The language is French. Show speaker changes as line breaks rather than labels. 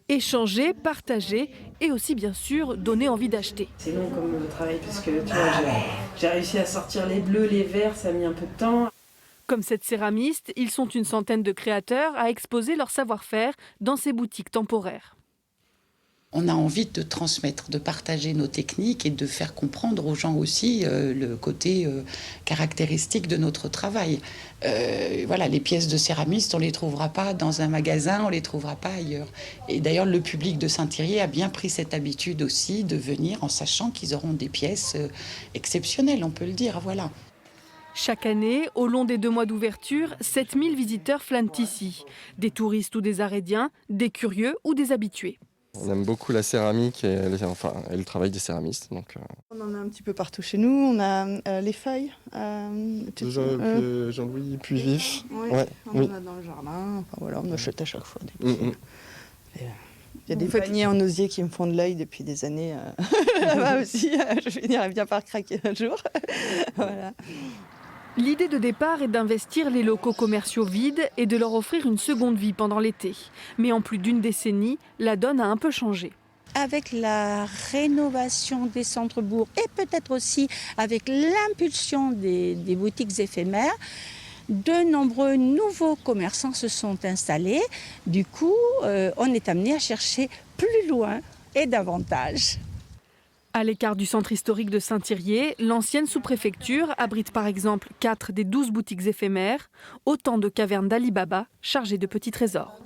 Échanger, partager et aussi bien sûr donner envie d'acheter.
C'est long comme travail parce que tu vois, j'ai réussi à sortir les bleus, les verts, ça a mis un peu de temps.
Comme cette céramiste, ils sont une centaine de créateurs à exposer leur savoir-faire dans ces boutiques temporaires.
On a envie de transmettre, de partager nos techniques et de faire comprendre aux gens aussi le côté caractéristique de notre travail. Voilà, les pièces de céramistes, on ne les trouvera pas dans un magasin, on ne les trouvera pas ailleurs. Et d'ailleurs, le public de Saint-Thirier a bien pris cette habitude aussi de venir en sachant qu'ils auront des pièces exceptionnelles, on peut le dire, voilà.
Chaque année, au long des 2 mois d'ouverture, 7000 visiteurs flânent ici. Des touristes ou des Arédiens, des curieux ou des habitués.
On aime beaucoup la céramique et le travail des céramistes. Donc,
On en a un petit peu partout chez nous. On a les feuilles.
Jean-Louis Puy-Vif.
Oui,
Ouais,
on
oui.
en a dans le jardin. Enfin, voilà, on achète à chaque fois des petits.
Mm.
Il y a des paniers en osier qui me font de l'œil depuis des années. Là-bas aussi, je finirai bien par craquer un jour. Voilà.
L'idée de départ est d'investir les locaux commerciaux vides et de leur offrir une seconde vie pendant l'été. Mais en plus d'une décennie, la donne a un peu changé.
Avec la rénovation des centres-bourgs et peut-être aussi avec l'impulsion des boutiques éphémères, de nombreux nouveaux commerçants se sont installés. Du coup, on est amené à chercher plus loin et davantage.
À l'écart du centre historique de Saint-Thirier, l'ancienne sous-préfecture abrite par exemple 4 des 12 boutiques éphémères, autant de cavernes d'Ali Baba chargées de petits trésors.